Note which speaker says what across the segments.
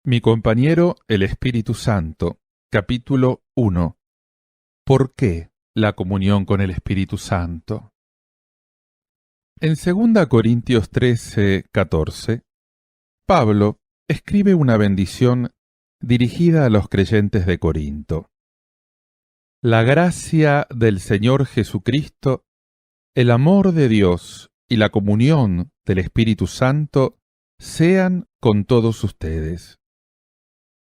Speaker 1: Mi compañero, el Espíritu Santo, capítulo 1. ¿Por qué la comunión con el Espíritu Santo? En 2 Corintios 13:14, Pablo escribe una bendición dirigida a los creyentes de Corinto. La gracia del Señor Jesucristo, el amor de Dios y la comunión del Espíritu Santo sean con todos ustedes.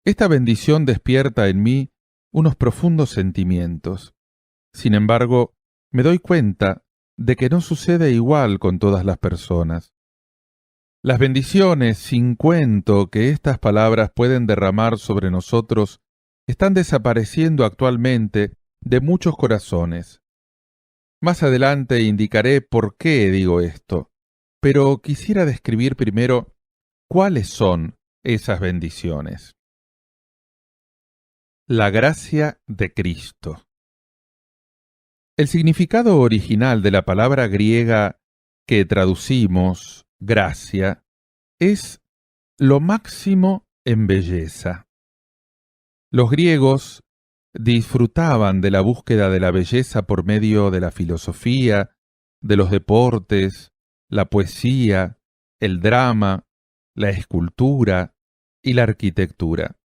Speaker 1: Esta bendición despierta en mí unos profundos sentimientos. Sin embargo, me doy cuenta de que no sucede igual con todas las personas. Las bendiciones sin cuento que estas palabras pueden derramar sobre nosotros están desapareciendo actualmente de muchos corazones. Más adelante indicaré por qué digo esto, pero quisiera describir primero cuáles son esas bendiciones. La gracia de Cristo. El significado original de la palabra griega que traducimos gracia es lo máximo en belleza. Los griegos disfrutaban de la búsqueda de la belleza por medio de la filosofía, de los deportes, la poesía, el drama, la escultura y la arquitectura.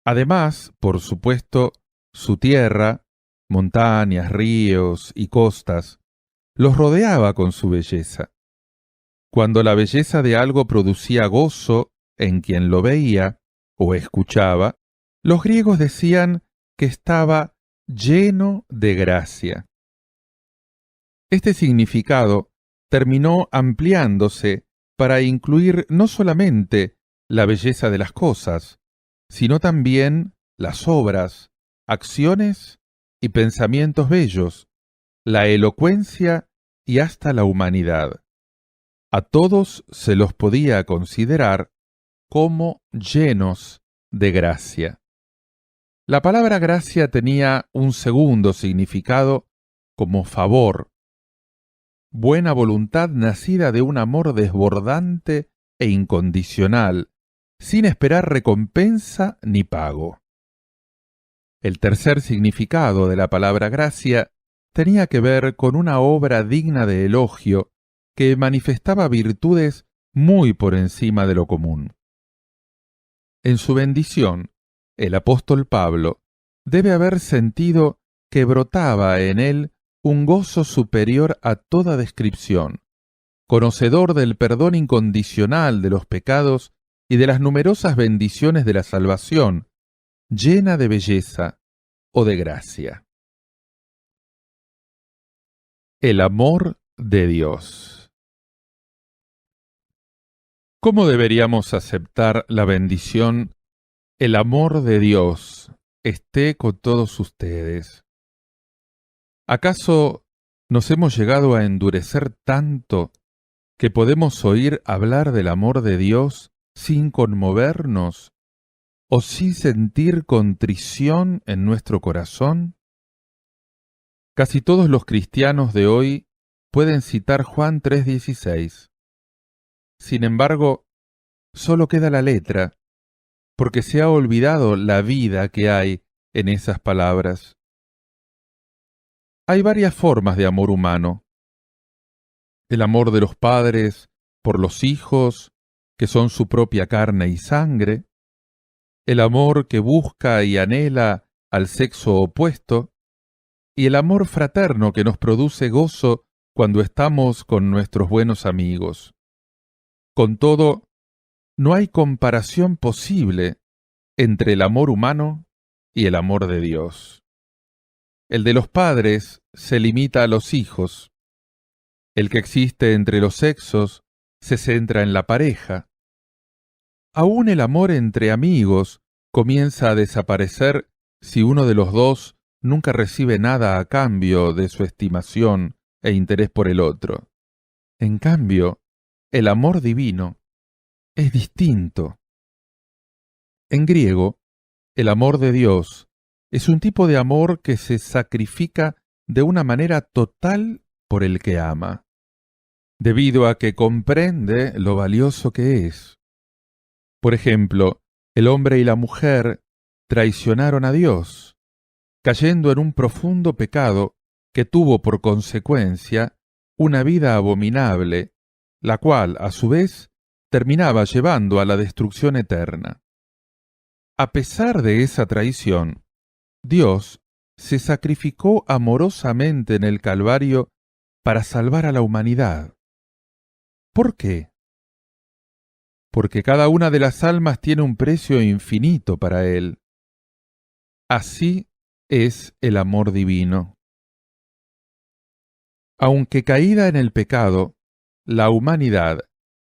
Speaker 1: Además, por supuesto, su tierra, montañas, ríos y costas, los rodeaba con su belleza. Cuando la belleza de algo producía gozo en quien lo veía o escuchaba, los griegos decían que estaba lleno de gracia. Este significado terminó ampliándose para incluir no solamente la belleza de las cosas, sino también las obras, acciones y pensamientos bellos, la elocuencia y hasta la humanidad. A todos se los podía considerar como llenos de gracia. La palabra gracia tenía un segundo significado como favor, buena voluntad nacida de un amor desbordante e incondicional, sin esperar recompensa ni pago. El tercer significado de la palabra gracia tenía que ver con una obra digna de elogio que manifestaba virtudes muy por encima de lo común. En su bendición, el apóstol Pablo debe haber sentido que brotaba en él un gozo superior a toda descripción, conocedor del perdón incondicional de los pecados y de las numerosas bendiciones de la salvación, llena de belleza o de gracia. El amor de Dios. ¿Cómo deberíamos aceptar la bendición "El amor de Dios esté con todos ustedes"? ¿Acaso nos hemos llegado a endurecer tanto que podemos oír hablar del amor de Dios sin conmovernos o sin sentir contrición en nuestro corazón? Casi todos los cristianos de hoy pueden citar Juan 3:16. Sin embargo, solo queda la letra, porque se ha olvidado la vida que hay en esas palabras. Hay varias formas de amor humano. El amor de los padres por los hijos, que son su propia carne y sangre, el amor que busca y anhela al sexo opuesto, y el amor fraterno que nos produce gozo cuando estamos con nuestros buenos amigos. Con todo, no hay comparación posible entre el amor humano y el amor de Dios. El de los padres se limita a los hijos. El que existe entre los sexos se centra en la pareja. Aún el amor entre amigos comienza a desaparecer si uno de los dos nunca recibe nada a cambio de su estimación e interés por el otro. En cambio, el amor divino es distinto. En griego, el amor de Dios es un tipo de amor que se sacrifica de una manera total por el que ama, debido a que comprende lo valioso que es. Por ejemplo, El hombre y la mujer traicionaron a Dios, cayendo en un profundo pecado que tuvo por consecuencia una vida abominable, la cual, a su vez, terminaba llevando a la destrucción eterna. A pesar de esa traición, Dios se sacrificó amorosamente en el Calvario para salvar a la humanidad. ¿Por qué? Porque cada una de las almas tiene un precio infinito para Él. Así es el amor divino. Aunque caída en el pecado, la humanidad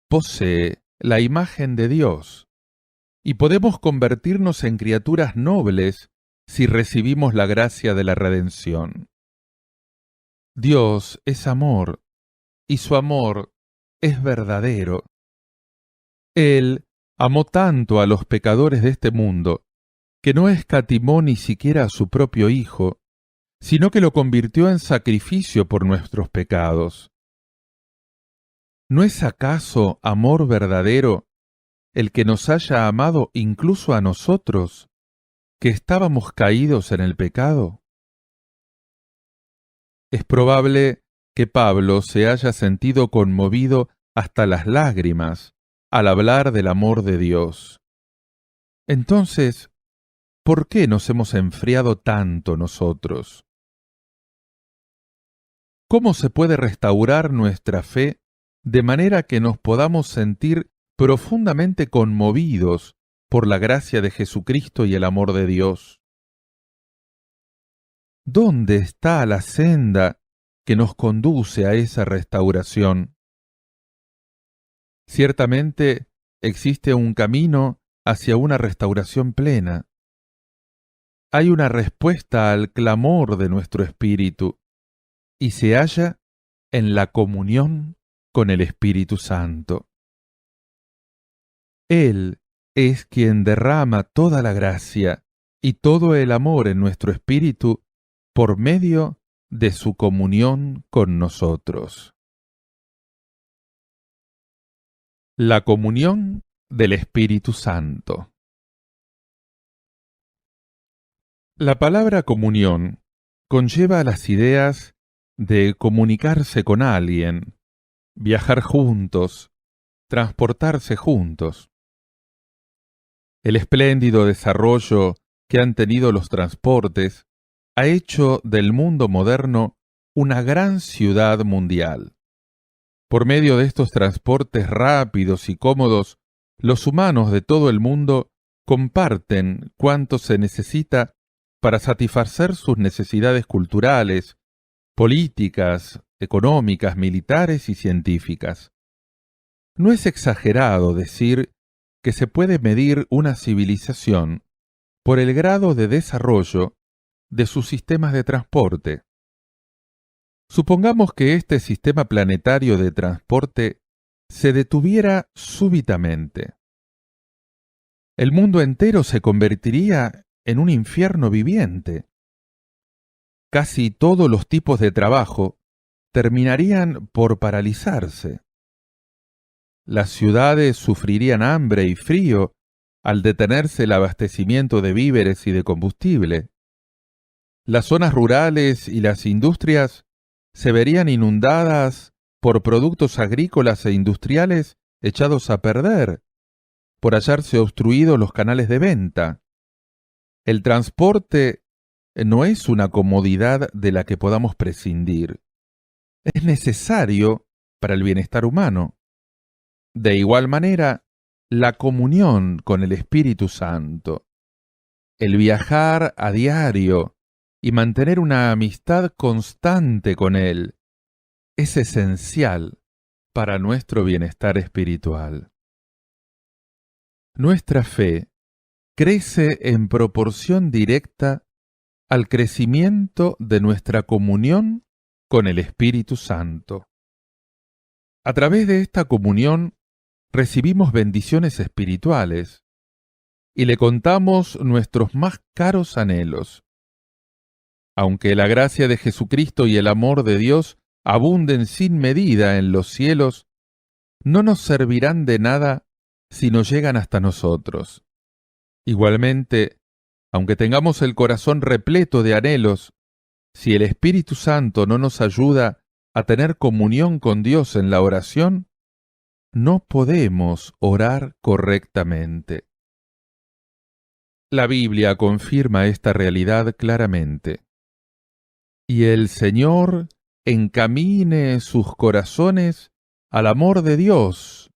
Speaker 1: posee la imagen de Dios y podemos convertirnos en criaturas nobles si recibimos la gracia de la redención. Dios es amor y su amor es verdadero. Él amó tanto a los pecadores de este mundo que no escatimó ni siquiera a su propio Hijo, sino que lo convirtió en sacrificio por nuestros pecados. ¿No es acaso amor verdadero el que nos haya amado incluso a nosotros, que estábamos caídos en el pecado? Es probable que Pablo se haya sentido conmovido hasta las lágrimas al hablar del amor de Dios. Entonces, ¿por qué nos hemos enfriado tanto nosotros? ¿Cómo se puede restaurar nuestra fe de manera que nos podamos sentir profundamente conmovidos por la gracia de Jesucristo y el amor de Dios? ¿Dónde está la senda que nos conduce a esa restauración? Ciertamente existe un camino hacia una restauración plena. Hay una respuesta al clamor de nuestro espíritu y se halla en la comunión con el Espíritu Santo. Él es quien derrama toda la gracia y todo el amor en nuestro espíritu por medio de su comunión con nosotros. La comunión del Espíritu Santo. La palabra comunión conlleva las ideas de comunicarse con alguien, viajar juntos, transportarse juntos. El espléndido desarrollo que han tenido los transportes ha hecho del mundo moderno una gran ciudad mundial. Por medio de estos transportes rápidos y cómodos, los humanos de todo el mundo comparten cuanto se necesita para satisfacer sus necesidades culturales, políticas, económicas, militares y científicas. No es exagerado decir que se puede medir una civilización por el grado de desarrollo de sus sistemas de transporte. Supongamos que este sistema planetario de transporte se detuviera súbitamente. El mundo entero se convertiría en un infierno viviente. Casi todos los tipos de trabajo terminarían por paralizarse. Las ciudades sufrirían hambre y frío al detenerse el abastecimiento de víveres y de combustible. Las zonas rurales y las industrias se verían inundadas por productos agrícolas e industriales echados a perder, por hallarse obstruidos los canales de venta. El transporte no es una comodidad de la que podamos prescindir. Es necesario para el bienestar humano. De igual manera, la comunión con el Espíritu Santo, el viajar a diario y mantener una amistad constante con Él, es esencial para nuestro bienestar espiritual. Nuestra fe crece en proporción directa al crecimiento de nuestra comunión con el Espíritu Santo. A través de esta comunión recibimos bendiciones espirituales y le contamos nuestros más caros anhelos. Aunque la gracia de Jesucristo y el amor de Dios abunden sin medida en los cielos, no nos servirán de nada si no llegan hasta nosotros. Igualmente, aunque tengamos el corazón repleto de anhelos, si el Espíritu Santo no nos ayuda a tener comunión con Dios en la oración, no podemos orar correctamente. La Biblia confirma esta realidad claramente. Y el Señor encamine sus corazones al amor de Dios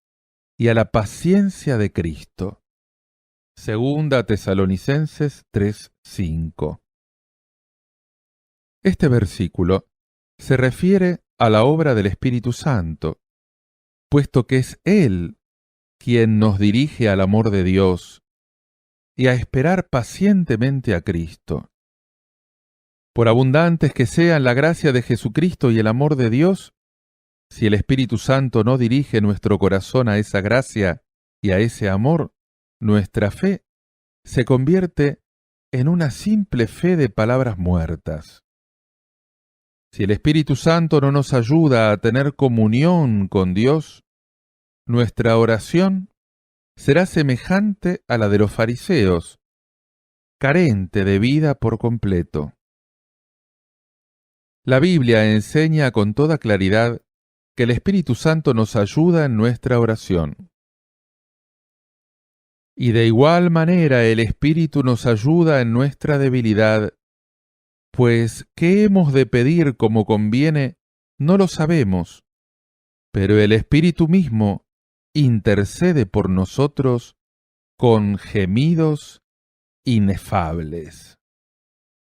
Speaker 1: y a la paciencia de Cristo. Segunda Tesalonicenses 3:5. Este versículo se refiere a la obra del Espíritu Santo, puesto que es Él quien nos dirige al amor de Dios y a esperar pacientemente a Cristo. Por abundantes que sean la gracia de Jesucristo y el amor de Dios, si el Espíritu Santo no dirige nuestro corazón a esa gracia y a ese amor, nuestra fe se convierte en una simple fe de palabras muertas. Si el Espíritu Santo no nos ayuda a tener comunión con Dios, nuestra oración será semejante a la de los fariseos, carente de vida por completo. La Biblia enseña con toda claridad que el Espíritu Santo nos ayuda en nuestra oración. Y de igual manera el Espíritu nos ayuda en nuestra debilidad, pues ¿qué hemos de pedir como conviene? No lo sabemos, pero el Espíritu mismo intercede por nosotros con gemidos inefables.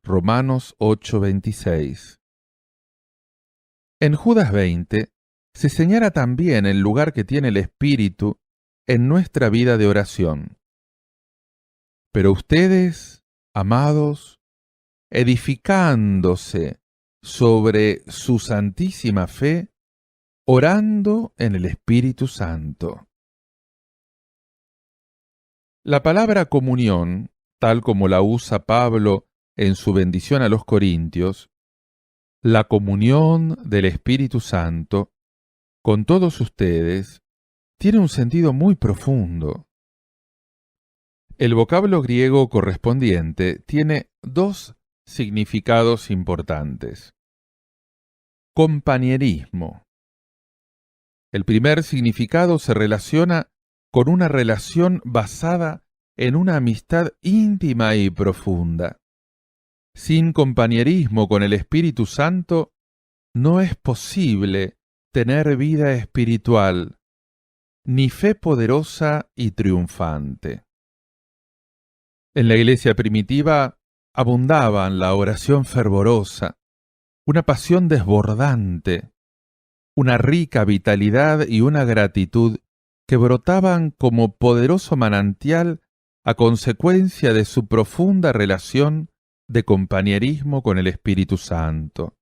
Speaker 1: Romanos 8:26. En Judas 20 se señala también el lugar que tiene el Espíritu en nuestra vida de oración. Pero ustedes, amados, edificándose sobre su santísima fe, orando en el Espíritu Santo. La palabra comunión, tal como la usa Pablo en su bendición a los Corintios, la comunión del Espíritu Santo con todos ustedes, tiene un sentido muy profundo. El vocablo griego correspondiente tiene dos significados importantes. Compañerismo. El primer significado se relaciona con una relación basada en una amistad íntima y profunda. Sin compañerismo con el Espíritu Santo, no es posible tener vida espiritual, ni fe poderosa y triunfante. En la iglesia primitiva abundaban la oración fervorosa, una pasión desbordante, una rica vitalidad y una gratitud que brotaban como poderoso manantial a consecuencia de su profunda relación de compañerismo con el Espíritu Santo.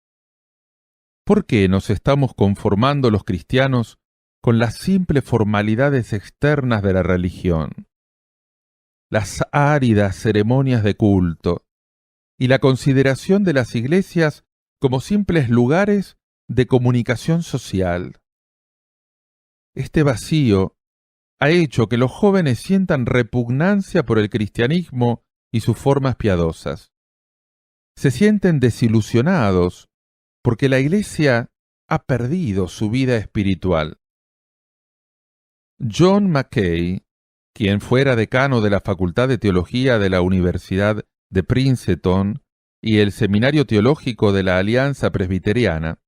Speaker 1: ¿Por qué nos estamos conformando los cristianos con las simples formalidades externas de la religión, las áridas ceremonias de culto y la consideración de las iglesias como simples lugares de comunicación social? Este vacío ha hecho que los jóvenes sientan repugnancia por el cristianismo y sus formas piadosas. Se sienten desilusionados porque la Iglesia ha perdido su vida espiritual. John Mackay, quien fuera decano de la Facultad de Teología de la Universidad de Princeton y el Seminario Teológico de la Alianza Presbiteriana,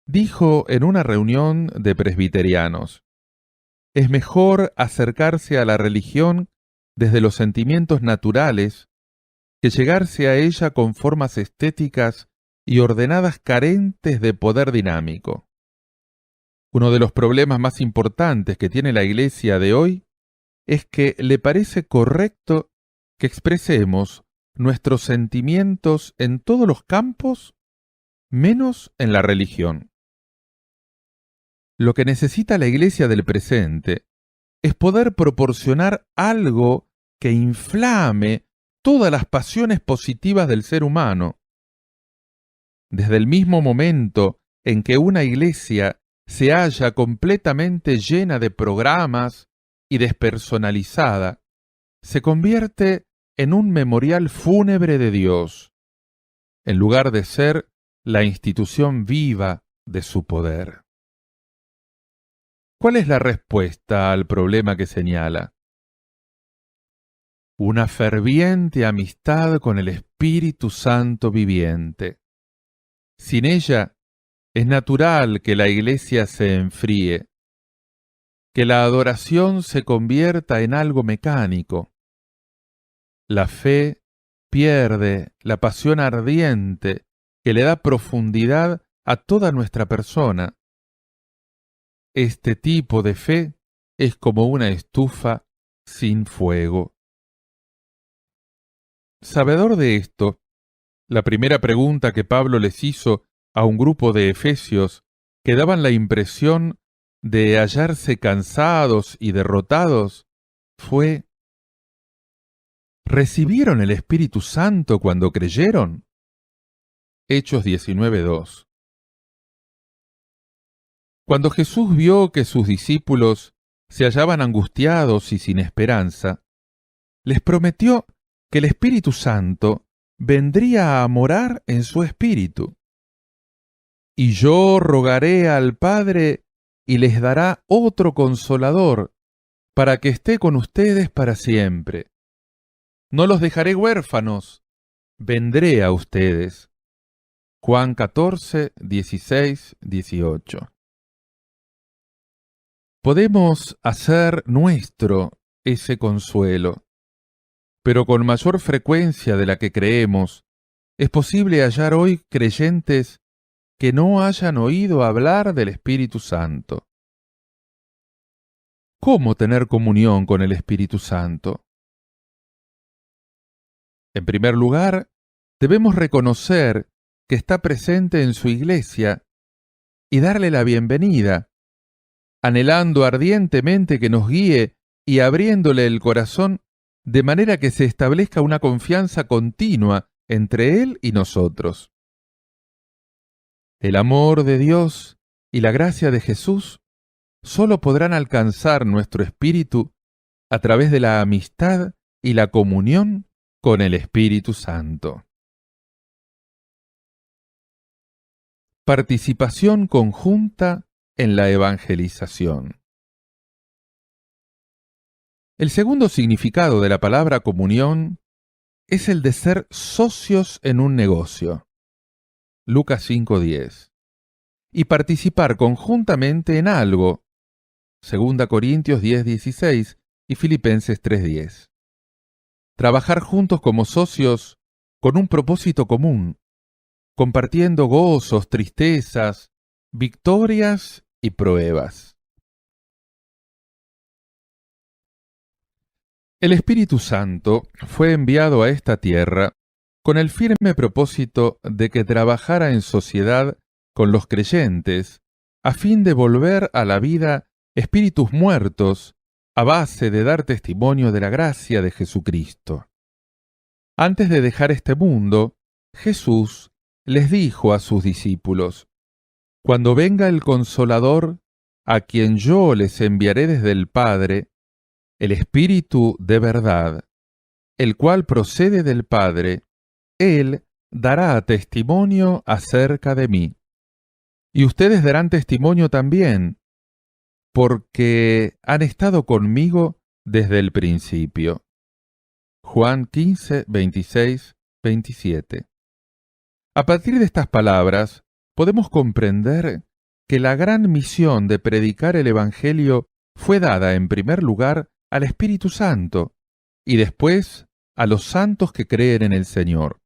Speaker 1: dijo en una reunión de presbiterianos: «Es mejor acercarse a la religión desde los sentimientos naturales que llegarse a ella con formas estéticas y ordenadas carentes de poder dinámico». Uno de los problemas más importantes que tiene la Iglesia de hoy es que le parece correcto que expresemos nuestros sentimientos en todos los campos, menos en la religión. Lo que necesita la Iglesia del presente es poder proporcionar algo que inflame todas las pasiones positivas del ser humano. Desde el mismo momento en que una iglesia se halla completamente llena de programas y despersonalizada, se convierte en un memorial fúnebre de Dios, en lugar de ser la institución viva de su poder. ¿Cuál es la respuesta al problema que señala? Una ferviente amistad con el Espíritu Santo viviente. Sin ella, es natural que la Iglesia se enfríe, que la adoración se convierta en algo mecánico. La fe pierde la pasión ardiente que le da profundidad a toda nuestra persona. Este tipo de fe es como una estufa sin fuego. Sabedor de esto, la primera pregunta que Pablo les hizo a un grupo de efesios que daban la impresión de hallarse cansados y derrotados fue: ¿recibieron el Espíritu Santo cuando creyeron? Hechos 19:2. Cuando Jesús vio que sus discípulos se hallaban angustiados y sin esperanza, les prometió que el Espíritu Santo vendría a morar en su espíritu. Y yo rogaré al Padre y les dará otro consolador para que esté con ustedes para siempre. No los dejaré huérfanos, vendré a ustedes. Juan 14, 16, 18. Podemos hacer nuestro ese consuelo, pero con mayor frecuencia de la que creemos, es posible hallar hoy creyentes que no hayan oído hablar del Espíritu Santo. ¿Cómo tener comunión con el Espíritu Santo? En primer lugar, debemos reconocer que está presente en su iglesia y darle la bienvenida, anhelando ardientemente que nos guíe y abriéndole el corazón de manera que se establezca una confianza continua entre Él y nosotros. El amor de Dios y la gracia de Jesús solo podrán alcanzar nuestro espíritu a través de la amistad y la comunión con el Espíritu Santo. Participación conjunta en la evangelización. El segundo significado de la palabra comunión es el de ser socios en un negocio. Lucas 5:10. Y participar conjuntamente en algo. 2 Corintios 10:16 y Filipenses 3:10. Trabajar juntos como socios con un propósito común, compartiendo gozos, tristezas, victorias y pruebas. El Espíritu Santo fue enviado a esta tierra con el firme propósito de que trabajara en sociedad con los creyentes a fin de volver a la vida espíritus muertos a base de dar testimonio de la gracia de Jesucristo. Antes de dejar este mundo, Jesús les dijo a sus discípulos: «Cuando venga el Consolador, a quien yo les enviaré desde el Padre, el Espíritu de verdad, el cual procede del Padre, Él dará testimonio acerca de mí. Y ustedes darán testimonio también, porque han estado conmigo desde el principio». Juan 15, 26, 27. A partir de estas palabras, podemos comprender que la gran misión de predicar el Evangelio fue dada en primer lugar al Espíritu Santo y después a los santos que creen en el Señor.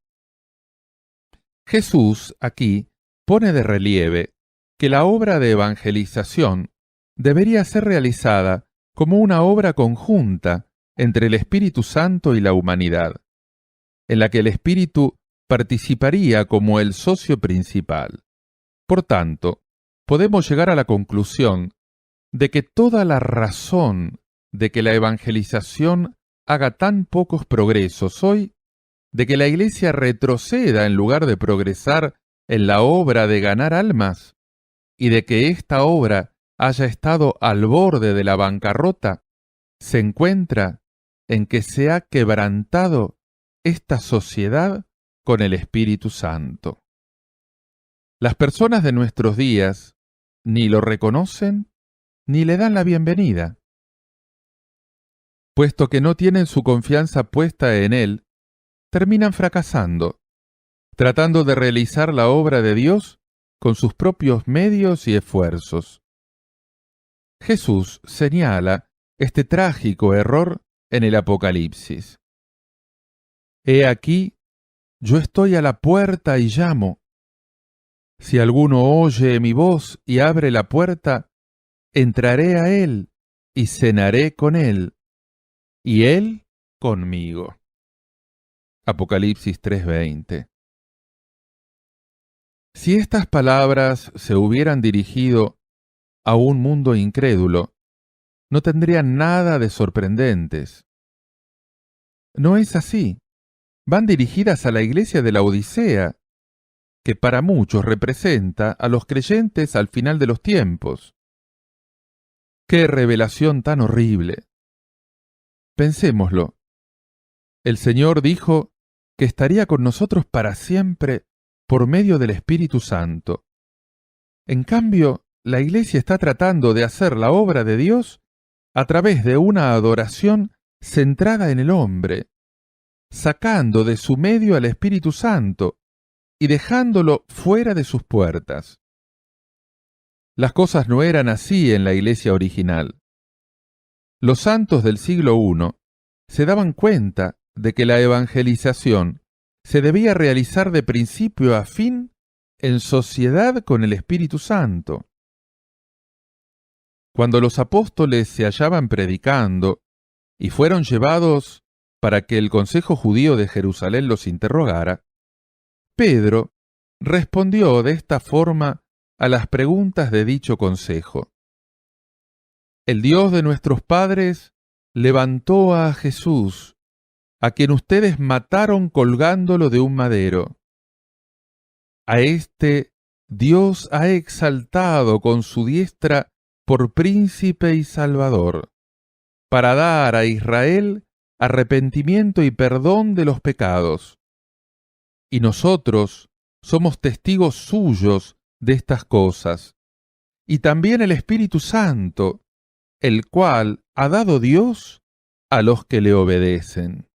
Speaker 1: Jesús aquí pone de relieve que la obra de evangelización debería ser realizada como una obra conjunta entre el Espíritu Santo y la humanidad, en la que el Espíritu participaría como el socio principal. Por tanto, podemos llegar a la conclusión de que toda la razón de que la evangelización haga tan pocos progresos hoy, de que la Iglesia retroceda en lugar de progresar en la obra de ganar almas, y de que esta obra haya estado al borde de la bancarrota, se encuentra en que se ha quebrantado esta sociedad con el Espíritu Santo. Las personas de nuestros días ni lo reconocen ni le dan la bienvenida. Puesto que no tienen su confianza puesta en Él, terminan fracasando, tratando de realizar la obra de Dios con sus propios medios y esfuerzos. Jesús señala este trágico error en el Apocalipsis. He aquí, yo estoy a la puerta y llamo. Si alguno oye mi voz y abre la puerta, entraré a él y cenaré con él, y él conmigo. Apocalipsis 3:20. Si estas palabras se hubieran dirigido a un mundo incrédulo, no tendrían nada de sorprendentes. No es así. Van dirigidas a la iglesia de la Odisea, que para muchos representa a los creyentes al final de los tiempos. ¡Qué revelación tan horrible! Pensémoslo. El Señor dijo que estaría con nosotros para siempre por medio del Espíritu Santo. En cambio, la iglesia está tratando de hacer la obra de Dios a través de una adoración centrada en el hombre, sacando de su medio al Espíritu Santo y dejándolo fuera de sus puertas. Las cosas no eran así en la iglesia original. Los santos del siglo I se daban cuenta de que la evangelización se debía realizar de principio a fin en sociedad con el Espíritu Santo. Cuando los apóstoles se hallaban predicando y fueron llevados para que el Consejo Judío de Jerusalén los interrogara, Pedro respondió de esta forma a las preguntas de dicho consejo. El Dios de nuestros padres levantó a Jesús, a quien ustedes mataron colgándolo de un madero. A éste Dios ha exaltado con su diestra por príncipe y salvador, para dar a Israel arrepentimiento y perdón de los pecados. Y nosotros somos testigos suyos de estas cosas, y también el Espíritu Santo, el cual ha dado Dios a los que le obedecen.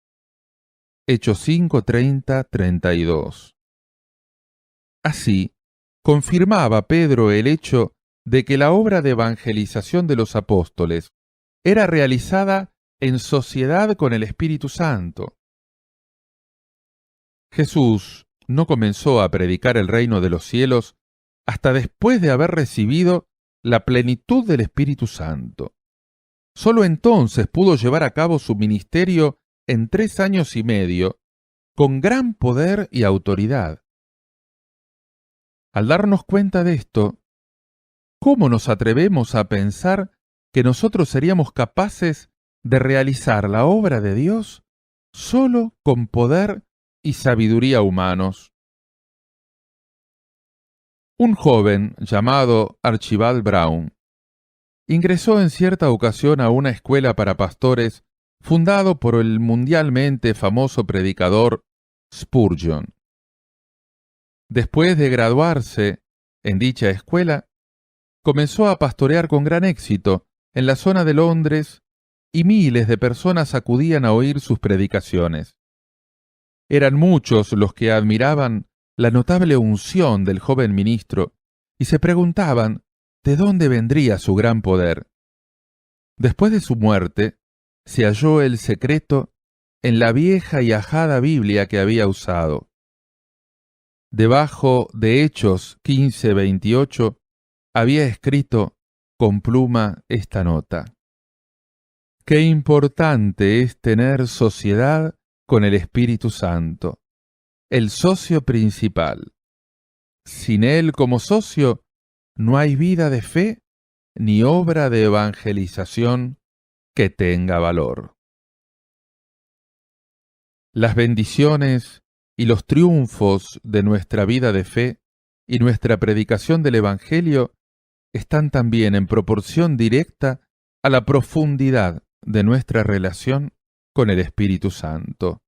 Speaker 1: Hechos 5:30-32. Así, confirmaba Pedro el hecho de que la obra de evangelización de los apóstoles era realizada en sociedad con el Espíritu Santo. Jesús no comenzó a predicar el reino de los cielos hasta después de haber recibido la plenitud del Espíritu Santo. Solo entonces pudo llevar a cabo su ministerio en 3 años y medio, con gran poder y autoridad. Al darnos cuenta de esto, ¿cómo nos atrevemos a pensar que nosotros seríamos capaces de realizar la obra de Dios solo con poder y sabiduría humanos? Un joven llamado Archibald Brown ingresó en cierta ocasión a una escuela para pastores fundado por el mundialmente famoso predicador Spurgeon. Después de graduarse en dicha escuela, comenzó a pastorear con gran éxito en la zona de Londres y miles de personas acudían a oír sus predicaciones. Eran muchos los que admiraban la notable unción del joven ministro y se preguntaban de dónde vendría su gran poder. Después de su muerte, se halló el secreto en la vieja y ajada Biblia que había usado. Debajo de Hechos 15:28 había escrito con pluma esta nota: Qué importante es tener sociedad con el Espíritu Santo, el socio principal. Sin él como socio, no hay vida de fe ni obra de evangelización que tenga valor. Las bendiciones y los triunfos de nuestra vida de fe y nuestra predicación del Evangelio están también en proporción directa a la profundidad de nuestra relación con el Espíritu Santo,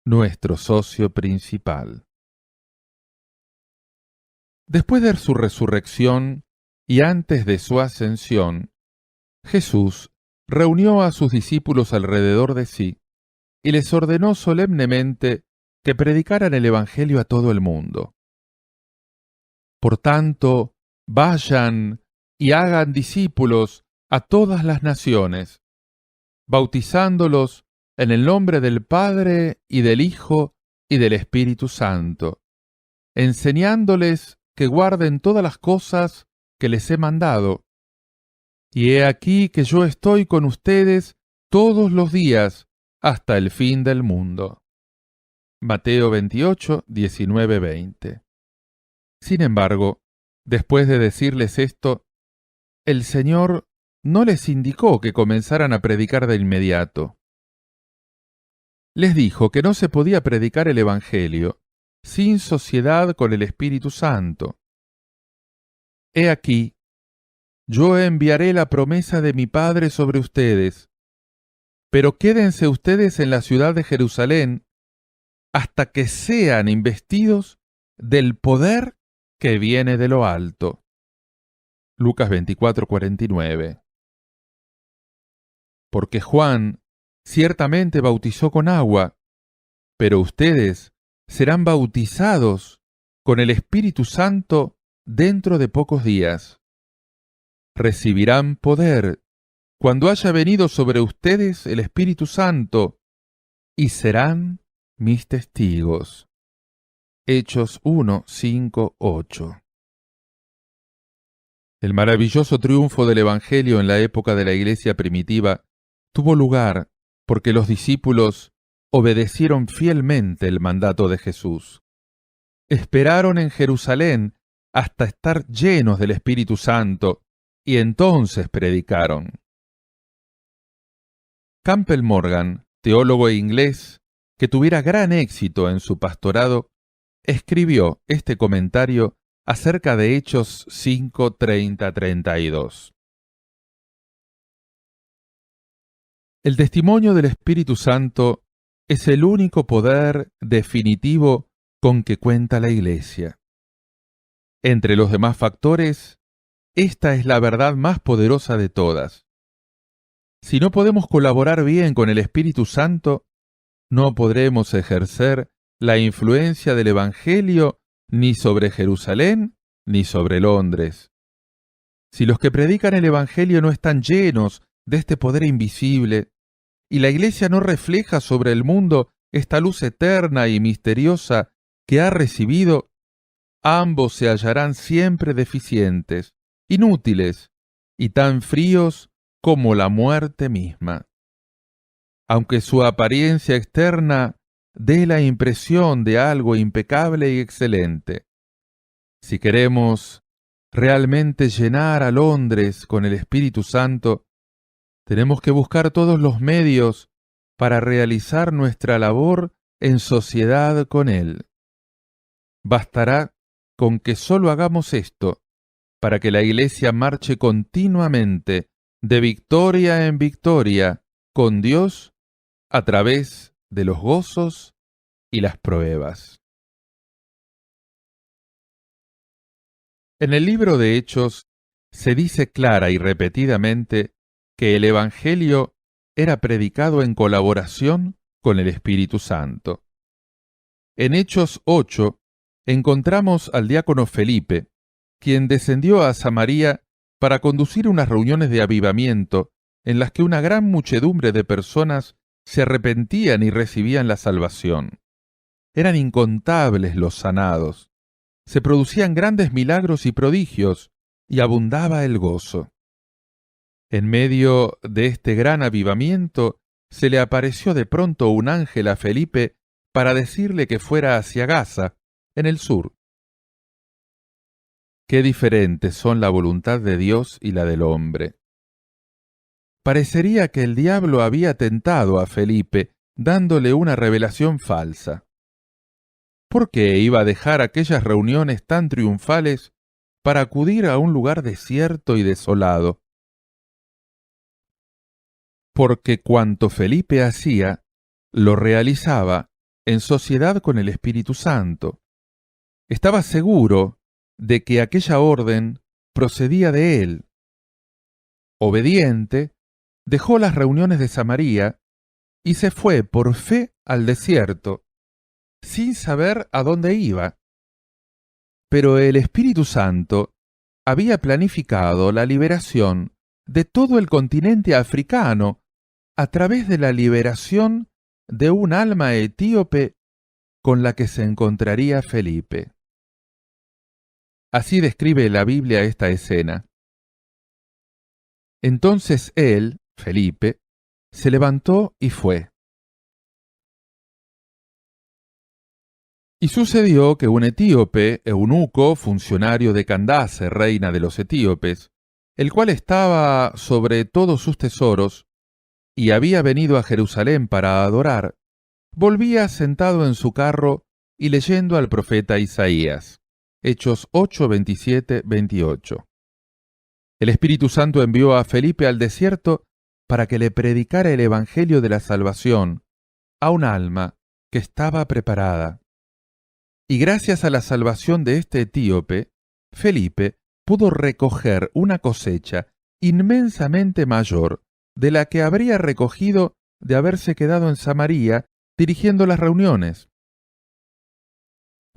Speaker 1: nuestro socio principal. Después de su resurrección y antes de su ascensión, Jesús reunió a sus discípulos alrededor de sí y les ordenó solemnemente que predicaran el Evangelio a todo el mundo. Por tanto, vayan y hagan discípulos a todas las naciones, bautizándolos en el nombre del Padre y del Hijo y del Espíritu Santo, enseñándoles que guarden todas las cosas que les he mandado. Y he aquí que yo estoy con ustedes todos los días hasta el fin del mundo. Mateo 28, 19, 20. Sin embargo, después de decirles esto, el Señor no les indicó que comenzaran a predicar de inmediato. Les dijo que no se podía predicar el Evangelio sin sociedad con el Espíritu Santo. He aquí, yo enviaré la promesa de mi Padre sobre ustedes, pero quédense ustedes en la ciudad de Jerusalén hasta que sean investidos del poder que viene de lo alto. Lucas 24, 49. Porque Juan ciertamente bautizó con agua, pero ustedes serán bautizados con el Espíritu Santo dentro de pocos días. Recibirán poder cuando haya venido sobre ustedes el Espíritu Santo, y serán mis testigos. Hechos 1, 5, 8. El maravilloso triunfo del Evangelio en la época de la Iglesia primitiva tuvo lugar porque los discípulos obedecieron fielmente el mandato de Jesús. Esperaron en Jerusalén hasta estar llenos del Espíritu Santo y entonces predicaron. Campbell Morgan, teólogo inglés que tuviera gran éxito en su pastorado, escribió este comentario acerca de Hechos 5, 30, 32. El testimonio del Espíritu Santo es el único poder definitivo con que cuenta la Iglesia. Entre los demás factores, esta es la verdad más poderosa de todas. Si no podemos colaborar bien con el Espíritu Santo, no podremos ejercer la influencia del Evangelio ni sobre Jerusalén ni sobre Londres. Si los que predican el Evangelio no están llenos de este poder invisible, y la Iglesia no refleja sobre el mundo esta luz eterna y misteriosa que ha recibido, ambos se hallarán siempre deficientes, inútiles y tan fríos como la muerte misma. Aunque su apariencia externa dé la impresión de algo impecable y excelente. Si queremos realmente llenar a Londres con el Espíritu Santo, tenemos que buscar todos los medios para realizar nuestra labor en sociedad con Él. Bastará con que solo hagamos esto para que la Iglesia marche continuamente de victoria en victoria con Dios a través de los gozos y las pruebas. En el libro de Hechos se dice clara y repetidamente que el Evangelio era predicado en colaboración con el Espíritu Santo. En Hechos 8 encontramos al diácono Felipe, quien descendió a Samaria para conducir unas reuniones de avivamiento en las que una gran muchedumbre de personas se arrepentían y recibían la salvación. Eran incontables los sanados, se producían grandes milagros y prodigios, y abundaba el gozo. En medio de este gran avivamiento, se le apareció de pronto un ángel a Felipe para decirle que fuera hacia Gaza, en el sur. Qué diferentes son la voluntad de Dios y la del hombre. Parecería que el diablo había tentado a Felipe, dándole una revelación falsa. ¿Por qué iba a dejar aquellas reuniones tan triunfales para acudir a un lugar desierto y desolado? Porque cuanto Felipe hacía lo realizaba en sociedad con el Espíritu Santo. Estaba seguro de que aquella orden procedía de él. Obediente, dejó las reuniones de Samaria y se fue por fe al desierto, sin saber a dónde iba. Pero el Espíritu Santo había planificado la liberación de todo el continente africano a través de la liberación de un alma etíope con la que se encontraría Felipe. Así describe la Biblia esta escena. Entonces él, Felipe, se levantó y fue. Y sucedió que un etíope, eunuco, funcionario de Candace, reina de los etíopes, el cual estaba sobre todos sus tesoros, y había venido a Jerusalén para adorar, volvía sentado en su carro y leyendo al profeta Isaías. Hechos 8, 27, 28. El Espíritu Santo envió a Felipe al desierto para que le predicara el Evangelio de la salvación a un alma que estaba preparada. Y gracias a la salvación de este etíope, Felipe pudo recoger una cosecha inmensamente mayor de la que habría recogido de haberse quedado en Samaria dirigiendo las reuniones.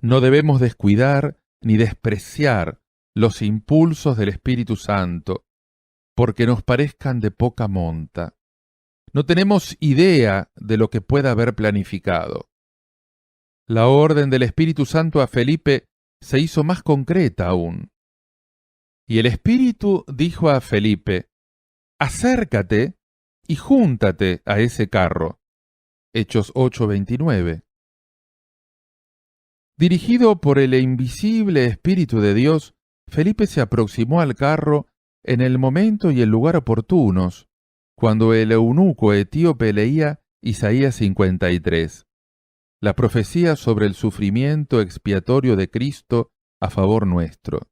Speaker 1: No debemos descuidar ni despreciar los impulsos del Espíritu Santo, porque nos parezcan de poca monta. No tenemos idea de lo que pueda haber planificado. La orden del Espíritu Santo a Felipe se hizo más concreta aún. Y el Espíritu dijo a Felipe: acércate y júntate a ese carro. Hechos 8:29. Dirigido por el invisible Espíritu de Dios, Felipe se aproximó al carro en el momento y el lugar oportunos, cuando el eunuco etíope leía Isaías 53, la profecía sobre el sufrimiento expiatorio de Cristo a favor nuestro.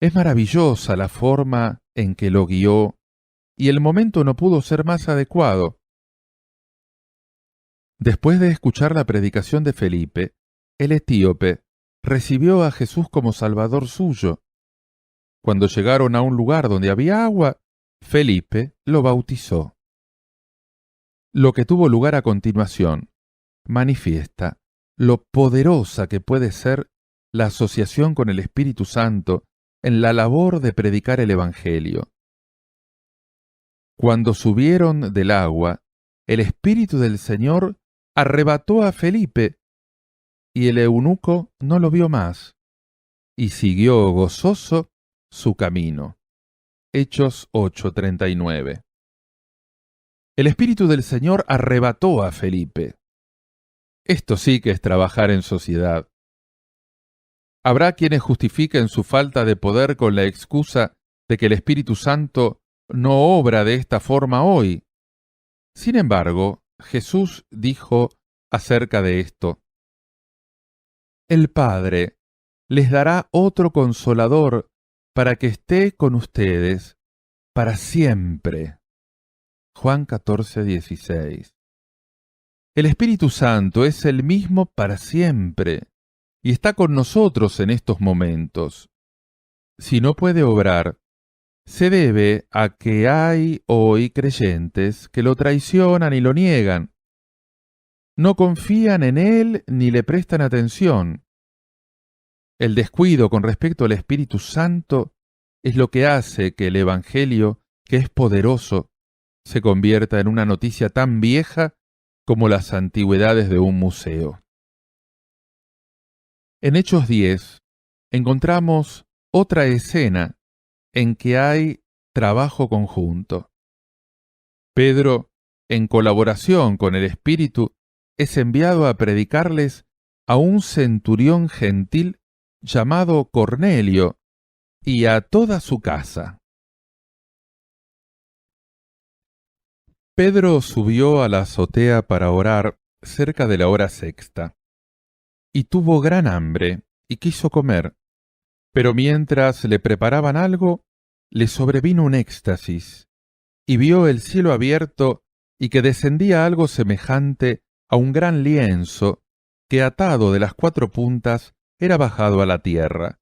Speaker 1: Es maravillosa la forma en que lo guió, y el momento no pudo ser más adecuado. Después de escuchar la predicación de Felipe, el etíope recibió a Jesús como Salvador suyo. Cuando llegaron a un lugar donde había agua, Felipe lo bautizó. Lo que tuvo lugar a continuación manifiesta lo poderosa que puede ser la asociación con el Espíritu Santo en la labor de predicar el Evangelio. Cuando subieron del agua, el Espíritu del Señor arrebató a Felipe, y el eunuco no lo vio más, y siguió gozoso su camino. Hechos 8:39. El Espíritu del Señor arrebató a Felipe. Esto sí que es trabajar en sociedad. Habrá quienes justifiquen su falta de poder con la excusa de que el Espíritu Santo no obra de esta forma hoy. Sin embargo, Jesús dijo acerca de esto: el Padre les dará otro Consolador para que esté con ustedes para siempre. Juan 14:16. El Espíritu Santo es el mismo para siempre y está con nosotros en estos momentos. Si no puede obrar, se debe a que hay hoy creyentes que lo traicionan y lo niegan. No confían en Él ni le prestan atención. El descuido con respecto al Espíritu Santo es lo que hace que el Evangelio, que es poderoso, se convierta en una noticia tan vieja como las antigüedades de un museo. En Hechos 10 encontramos otra escena en que hay trabajo conjunto. Pedro, en colaboración con el Espíritu, es enviado a predicarles a un centurión gentil llamado Cornelio y a toda su casa. Pedro subió a la azotea para orar cerca de la hora sexta, y tuvo gran hambre y quiso comer, pero mientras le preparaban algo, le sobrevino un éxtasis, y vio el cielo abierto y que descendía algo semejante a un gran lienzo que atado de las 4 puntas era bajado a la tierra,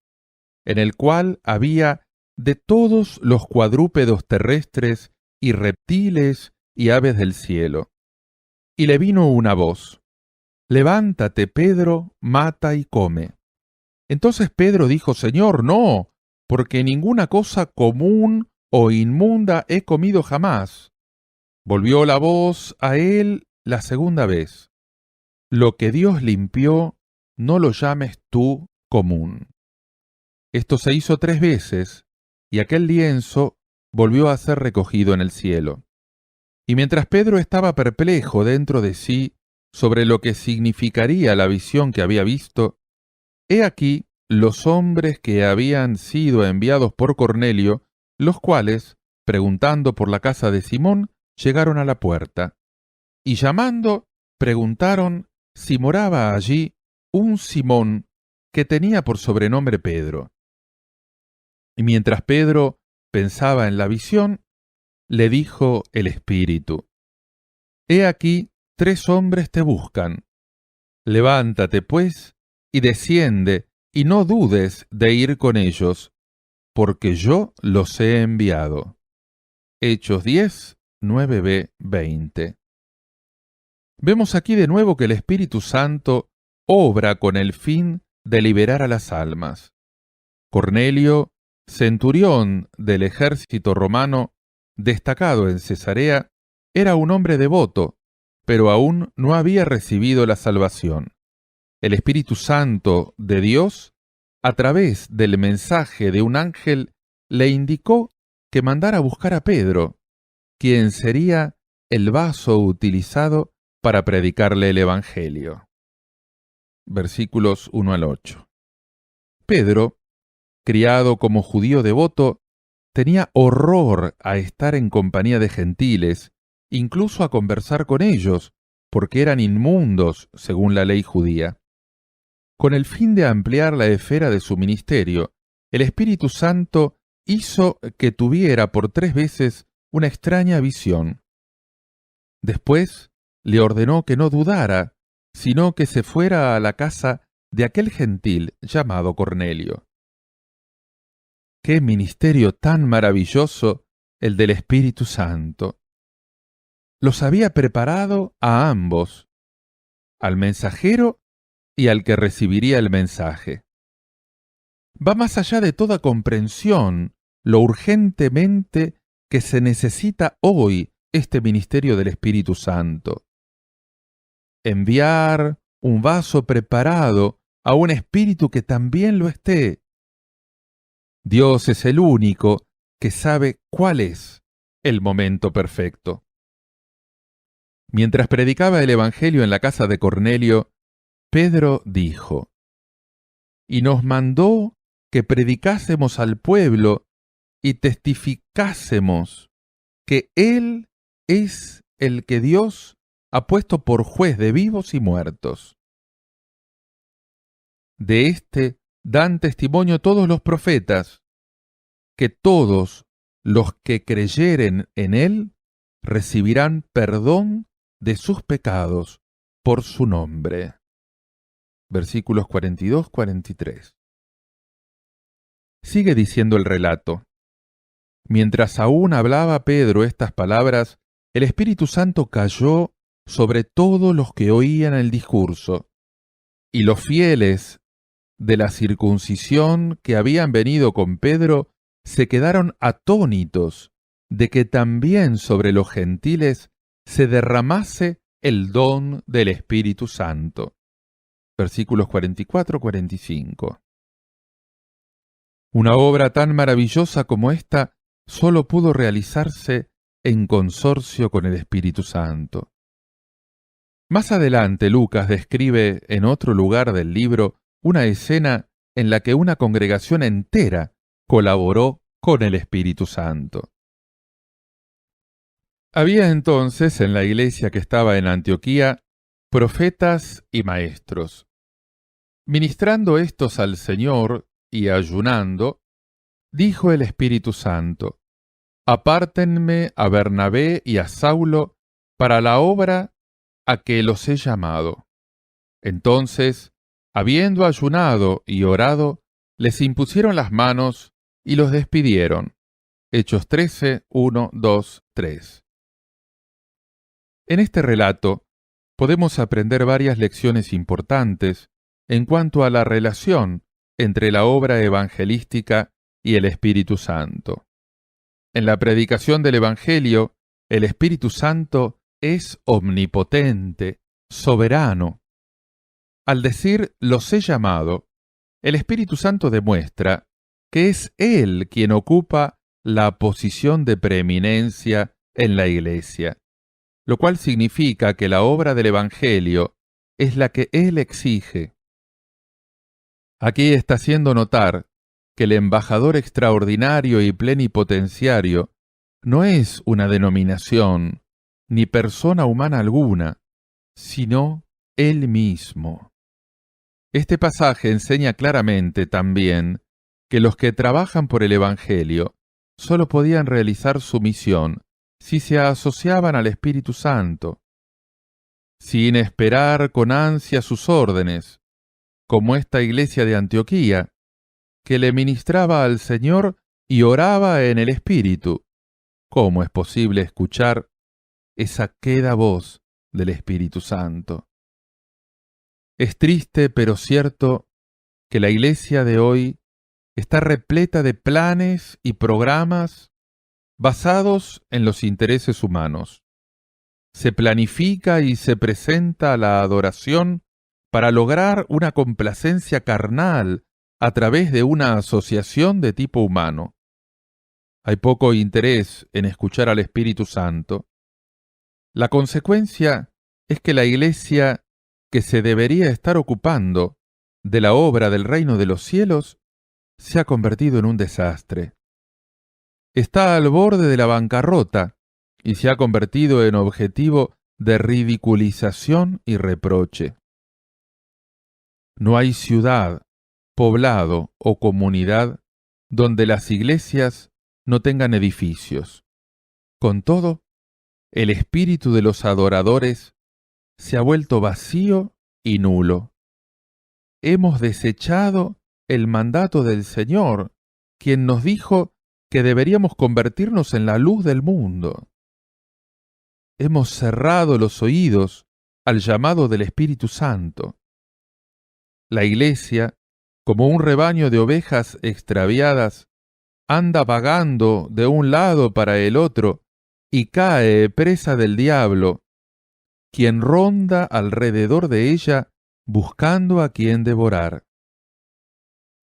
Speaker 1: en el cual había de todos los cuadrúpedos terrestres y reptiles y aves del cielo. Y le vino una voz: «Levántate, Pedro, mata y come». Entonces Pedro dijo: «Señor, no, porque ninguna cosa común o inmunda he comido jamás». Volvió la voz a él la segunda vez: «Lo que Dios limpió, no lo llames tú común». Esto se hizo 3 veces, y aquel lienzo volvió a ser recogido en el cielo. Y mientras Pedro estaba perplejo dentro de sí sobre lo que significaría la visión que había visto, he aquí los hombres que habían sido enviados por Cornelio, los cuales, preguntando por la casa de Simón, llegaron a la puerta, y llamando, preguntaron si moraba allí un Simón que tenía por sobrenombre Pedro. Y mientras Pedro pensaba en la visión, le dijo el Espíritu: «He aquí 3 hombres te buscan. Levántate, pues, y desciende, y no dudes de ir con ellos, porque yo los he enviado». Hechos 10, 9b, 20. Vemos aquí de nuevo que el Espíritu Santo obra con el fin de liberar a las almas. Cornelio, centurión del ejército romano, destacado en Cesarea, era un hombre devoto, pero aún no había recibido la salvación. El Espíritu Santo de Dios, a través del mensaje de un ángel, le indicó que mandara a buscar a Pedro, quien sería el vaso utilizado para predicarle el Evangelio. Versículos 1 al 8. Pedro, criado como judío devoto, tenía horror a estar en compañía de gentiles, incluso a conversar con ellos, porque eran inmundos según la ley judía. Con el fin de ampliar la esfera de su ministerio, el Espíritu Santo hizo que tuviera por 3 veces una extraña visión. Después le ordenó que no dudara, sino que se fuera a la casa de aquel gentil llamado Cornelio. ¡Qué ministerio tan maravilloso el del Espíritu Santo! Los había preparado a ambos, al mensajero y al que recibiría el mensaje. Va más allá de toda comprensión lo urgentemente que se necesita hoy este ministerio del Espíritu Santo. Enviar un vaso preparado a un espíritu que también lo esté. Dios es el único que sabe cuál es el momento perfecto. Mientras predicaba el Evangelio en la casa de Cornelio, Pedro dijo: «Y nos mandó que predicásemos al pueblo y testificásemos que Él es el que Dios ha puesto por juez de vivos y muertos. De éste dan testimonio todos los profetas, que todos los que creyeren en Él recibirán perdón de sus pecados por su nombre». Versículos 42-43. Sigue diciendo el relato: «Mientras aún hablaba Pedro estas palabras, el Espíritu Santo cayó sobre todos los que oían el discurso, y los fieles de la circuncisión que habían venido con Pedro se quedaron atónitos de que también sobre los gentiles se derramase el don del Espíritu Santo». Versículos 44-45. Una obra tan maravillosa como esta solo pudo realizarse en consorcio con el Espíritu Santo. Más adelante Lucas describe en otro lugar del libro una escena en la que una congregación entera colaboró con el Espíritu Santo. Había entonces en la iglesia que estaba en Antioquía profetas y maestros. Ministrando estos al Señor y ayunando, dijo el Espíritu Santo: «Apártenme a Bernabé y a Saulo para la obra a que los he llamado. Entonces, habiendo ayunado y orado, les impusieron las manos y los despidieron. Hechos 13, 1, 2, 3. En este relato podemos aprender varias lecciones importantes en cuanto a la relación entre la obra evangelística y el Espíritu Santo. En la predicación del Evangelio, el Espíritu Santo es omnipotente, soberano. Al decir los he llamado, el Espíritu Santo demuestra que es Él quien ocupa la posición de preeminencia en la Iglesia, lo cual significa que la obra del Evangelio es la que Él exige. Aquí está haciendo notar que el embajador extraordinario y plenipotenciario no es una denominación ni persona humana alguna, sino Él mismo. Este pasaje enseña claramente también que los que trabajan por el Evangelio solo podían realizar su misión si se asociaban al Espíritu Santo, sin esperar con ansia sus órdenes, como esta iglesia de Antioquía, que le ministraba al Señor y oraba en el Espíritu. ¿Cómo es posible escuchar esa queda voz del Espíritu Santo? Es triste, pero cierto, que la iglesia de hoy está repleta de planes y programas basados en los intereses humanos. Se planifica y se presenta la adoración para lograr una complacencia carnal a través de una asociación de tipo humano. Hay poco interés en escuchar al Espíritu Santo. La consecuencia es que la Iglesia, que se debería estar ocupando de la obra del reino de los cielos, se ha convertido en un desastre. Está al borde de la bancarrota y se ha convertido en objetivo de ridiculización y reproche. No hay ciudad, poblado o comunidad donde las iglesias no tengan edificios. Con todo, el espíritu de los adoradores se ha vuelto vacío y nulo. Hemos desechado el mandato del Señor, quien nos dijo que deberíamos convertirnos en la luz del mundo. Hemos cerrado los oídos al llamado del Espíritu Santo. La Iglesia, como un rebaño de ovejas extraviadas, anda vagando de un lado para el otro y cae presa del diablo, quien ronda alrededor de ella buscando a quien devorar.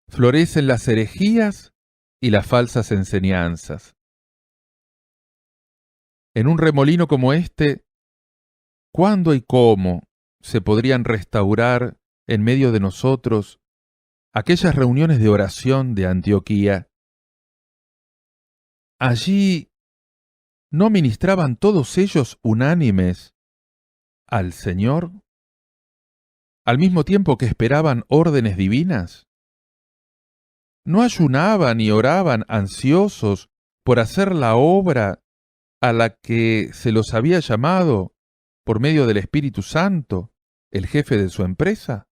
Speaker 1: Florecen las herejías y las falsas enseñanzas. En un remolino como este, ¿cuándo y cómo se podrían restaurar en medio de nosotros aquellas reuniones de oración de Antioquía? Allí ¿no ministraban todos ellos unánimes al Señor, al mismo tiempo que esperaban órdenes divinas? ¿No ayunaban y oraban ansiosos por hacer la obra a la que se los había llamado por medio del Espíritu Santo, el jefe de su empresa?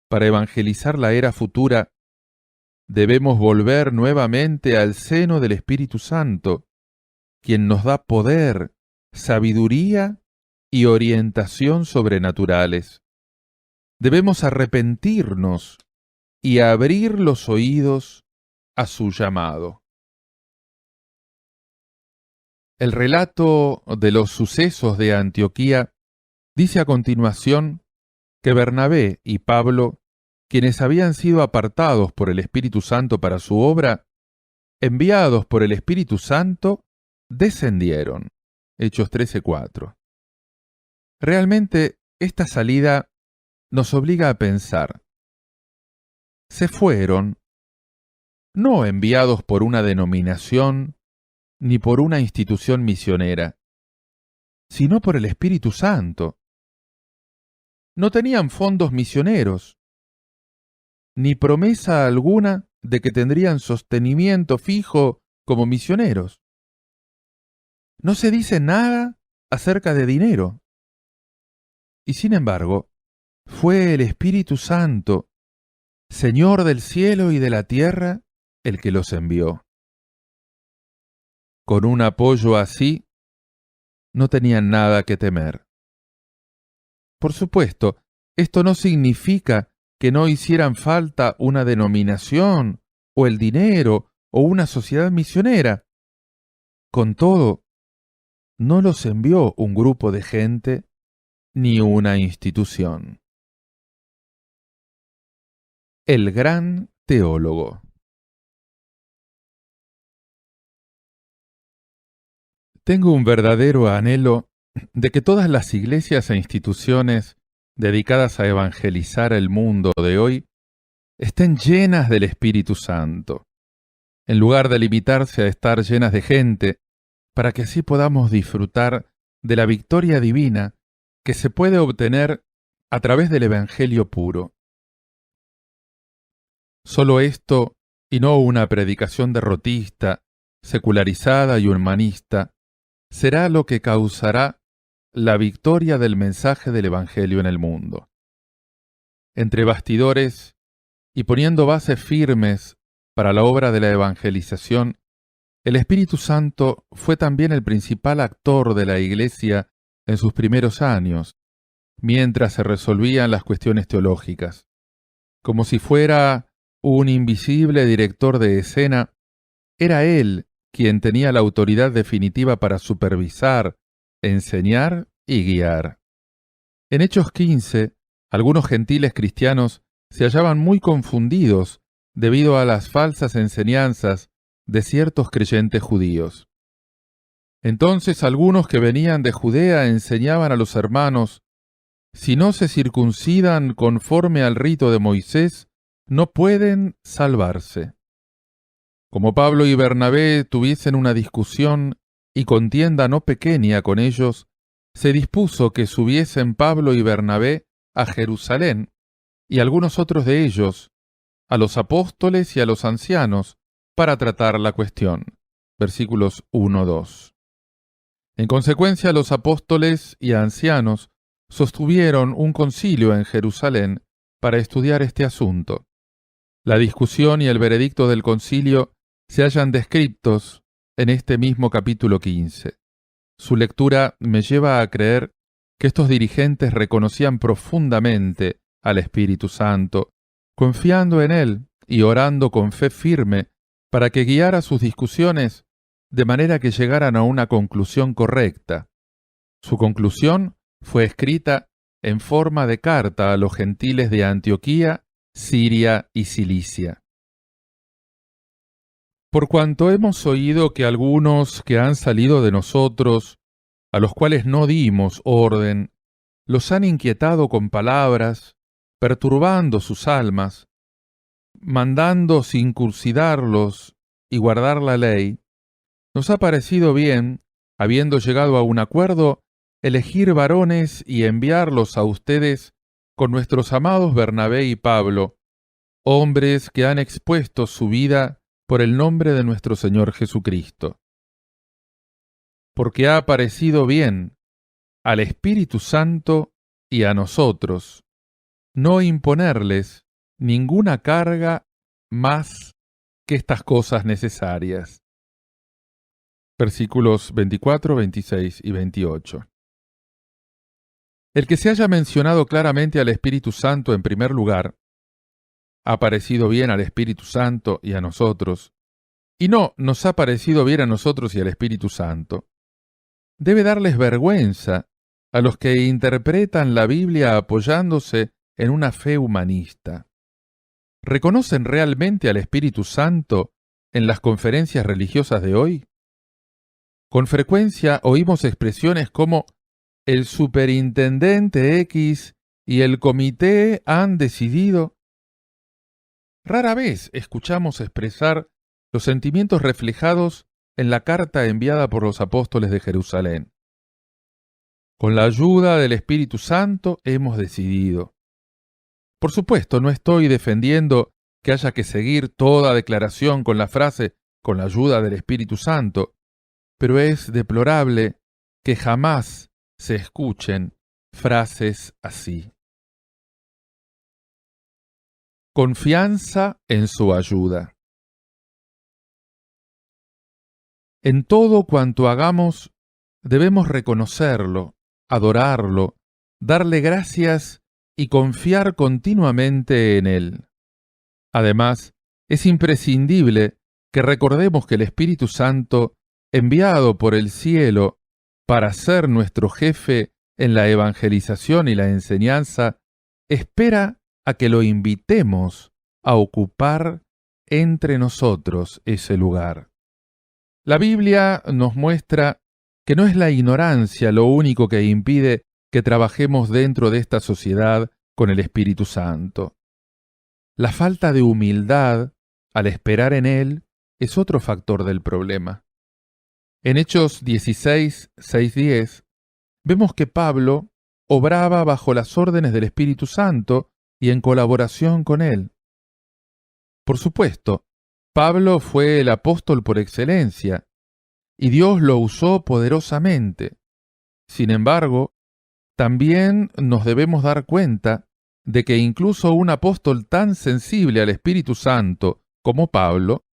Speaker 1: Para evangelizar la era futura, debemos volver nuevamente al seno del Espíritu Santo, quien nos da poder, sabiduría y orientación sobrenaturales. Debemos arrepentirnos y abrir los oídos a su llamado. El relato de los sucesos de Antioquía dice a continuación que Bernabé y Pablo, quienes habían sido apartados por el Espíritu Santo para su obra, enviados por el Espíritu Santo, descendieron. Hechos 13:4. Realmente, esta salida nos obliga a pensar. Se fueron, no enviados por una denominación ni por una institución misionera, sino por el Espíritu Santo. No tenían fondos misioneros, ni promesa alguna de que tendrían sostenimiento fijo como misioneros. no se dice nada acerca de dinero. Y sin embargo, fue el Espíritu Santo, Señor del cielo y de la tierra, el que los envió. Con un apoyo así, no tenían nada que temer. Por supuesto, esto no significa que no hicieran falta una denominación, o el dinero, o una sociedad misionera. Con todo, no los envió un grupo de gente ni una institución. El gran teólogo. Tengo un verdadero anhelo de que todas las iglesias e instituciones dedicadas a evangelizar el mundo de hoy estén llenas del Espíritu Santo, en lugar de limitarse a estar llenas de gente, para que así podamos disfrutar de la victoria divina que se puede obtener a través del Evangelio puro. Solo esto, y no una predicación derrotista, secularizada y humanista, será lo que causará la victoria del mensaje del Evangelio en el mundo. Entre bastidores y poniendo bases firmes para la obra de la evangelización, el Espíritu Santo fue también el principal actor de la Iglesia en sus primeros años, mientras se resolvían las cuestiones teológicas. Como si fuera un invisible director de escena, era Él quien tenía la autoridad definitiva para supervisar, enseñar y guiar. En Hechos 15, algunos gentiles cristianos se hallaban muy confundidos debido a las falsas enseñanzas de ciertos creyentes judíos. Entonces algunos que venían de Judea enseñaban a los hermanos: si no se circuncidan conforme al rito de Moisés, no pueden salvarse. Como Pablo y Bernabé tuviesen una discusión y contienda no pequeña con ellos, se dispuso que subiesen Pablo y Bernabé a Jerusalén, y algunos otros de ellos, a los apóstoles y a los ancianos, para tratar la cuestión. Versículos 1-2. En consecuencia, los apóstoles y ancianos sostuvieron un concilio en Jerusalén para estudiar este asunto. La discusión y el veredicto del concilio se hallan descritos en este mismo capítulo 15. Su lectura me lleva a creer que estos dirigentes reconocían profundamente al Espíritu Santo, confiando en Él y orando con fe firme para que guiara sus discusiones de manera que llegaran a una conclusión correcta. Su conclusión fue escrita en forma de carta a los gentiles de Antioquía, Siria y Cilicia. Por cuanto hemos oído que algunos que han salido de nosotros, a los cuales no dimos orden, los han inquietado con palabras, perturbando sus almas, mandando circuncidarlos y guardar la ley, nos ha parecido bien, habiendo llegado a un acuerdo, elegir varones y enviarlos a ustedes con nuestros amados Bernabé y Pablo, hombres que han expuesto su vida por el nombre de nuestro Señor Jesucristo. Porque ha parecido bien al Espíritu Santo y a nosotros no imponerles ninguna carga más que estas cosas necesarias. Versículos 24, 26 y 28. El que se haya mencionado claramente al Espíritu Santo en primer lugar, ha parecido bien al Espíritu Santo y a nosotros, y no nos ha parecido bien a nosotros y al Espíritu Santo, debe darles vergüenza a los que interpretan la Biblia apoyándose en una fe humanista. ¿Reconocen realmente al Espíritu Santo en las conferencias religiosas de hoy? Con frecuencia oímos expresiones como el superintendente X y el comité han decidido. Rara vez escuchamos expresar los sentimientos reflejados en la carta enviada por los apóstoles de Jerusalén. Con la ayuda del Espíritu Santo hemos decidido. Por supuesto, no estoy defendiendo que haya que seguir toda declaración con la frase «con la ayuda del Espíritu Santo», pero es deplorable que jamás se escuchen frases así. Confianza en su ayuda. En todo cuanto hagamos, debemos reconocerlo, adorarlo, darle gracias y confiar continuamente en Él. Además, es imprescindible que recordemos que el Espíritu Santo, enviado por el cielo para ser nuestro jefe en la evangelización y la enseñanza, espera a que lo invitemos a ocupar entre nosotros ese lugar. La Biblia nos muestra que no es la ignorancia lo único que impide que trabajemos dentro de esta sociedad con el Espíritu Santo. La falta de humildad al esperar en Él es otro factor del problema. En Hechos 16, 6-10, vemos que Pablo obraba bajo las órdenes del Espíritu Santo y en colaboración con Él. Por supuesto, Pablo fue el apóstol por excelencia, y Dios lo usó poderosamente. Sin embargo, también nos debemos dar cuenta de que incluso un apóstol tan sensible al Espíritu Santo como Pablo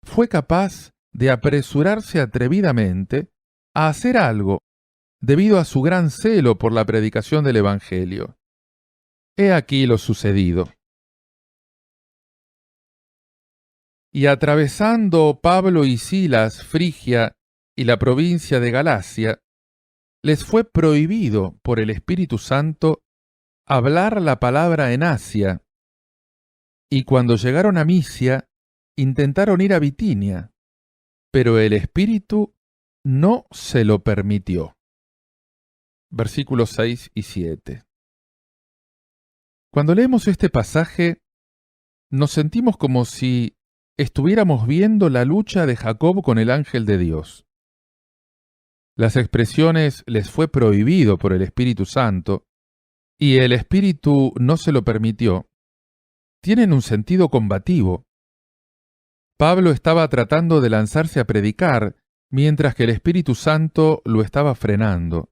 Speaker 1: fue capaz de apresurarse atrevidamente a hacer algo debido a su gran celo por la predicación del Evangelio. He aquí lo sucedido. Y atravesando Pablo y Silas Frigia y la provincia de Galacia, les fue prohibido por el Espíritu Santo hablar la palabra en Asia, y cuando llegaron a Misia, intentaron ir a Bitinia, pero el Espíritu no se lo permitió. Versículos 6 y 7. Cuando leemos este pasaje, nos sentimos como si estuviéramos viendo la lucha de Jacob con el ángel de Dios. Las expresiones les fue prohibido por el Espíritu Santo y el Espíritu no se lo permitió, tienen un sentido combativo. Pablo estaba tratando de lanzarse a predicar, mientras que el Espíritu Santo lo estaba frenando.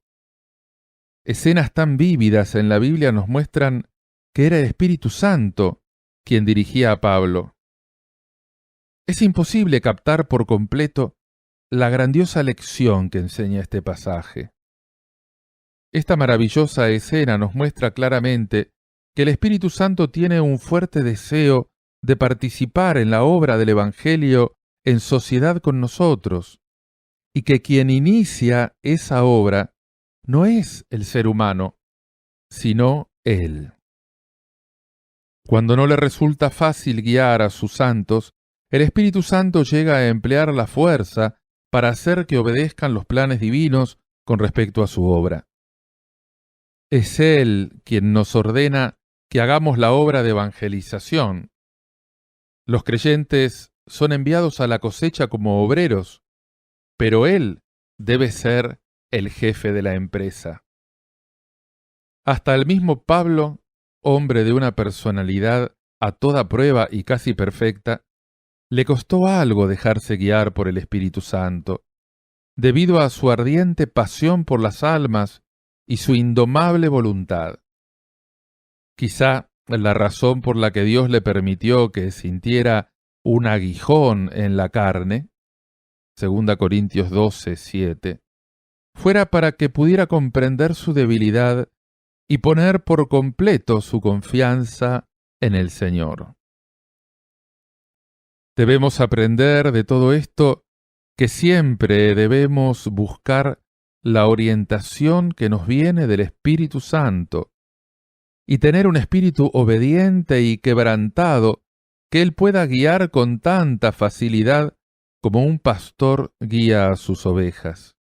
Speaker 1: Escenas tan vívidas en la Biblia nos muestran que era el Espíritu Santo quien dirigía a Pablo. Es imposible captar por completo la grandiosa lección que enseña este pasaje. Esta maravillosa escena nos muestra claramente que el Espíritu Santo tiene un fuerte deseo de participar en la obra del Evangelio en sociedad con nosotros, y que quien inicia esa obra no es el ser humano, sino Él. Cuando no le resulta fácil guiar a sus santos, el Espíritu Santo llega a emplear la fuerza para hacer que obedezcan los planes divinos con respecto a su obra. Es Él quien nos ordena que hagamos la obra de evangelización. Los creyentes son enviados a la cosecha como obreros, pero Él debe ser el jefe de la empresa. Hasta el mismo Pablo, hombre de una personalidad a toda prueba y casi perfecta, le costó algo dejarse guiar por el Espíritu Santo, debido a su ardiente pasión por las almas y su indomable voluntad. Quizá la razón por la que Dios le permitió que sintiera un aguijón en la carne, 2 Corintios 12, 7, fuera para que pudiera comprender su debilidad y poner por completo su confianza en el Señor. Debemos aprender de todo esto que siempre debemos buscar la orientación que nos viene del Espíritu Santo y tener un espíritu obediente y quebrantado que Él pueda guiar con tanta facilidad como un pastor guía a sus ovejas.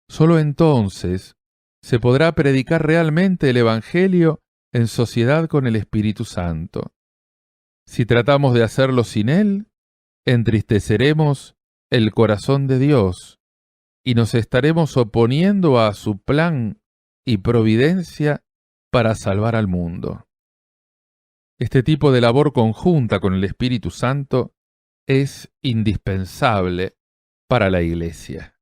Speaker 1: Solo entonces se podrá predicar realmente el Evangelio en sociedad con el Espíritu Santo. Si tratamos de hacerlo sin Él, entristeceremos el corazón de Dios y nos estaremos oponiendo a su plan y providencia para salvar al mundo. Este tipo de labor conjunta con el Espíritu Santo es indispensable para la Iglesia.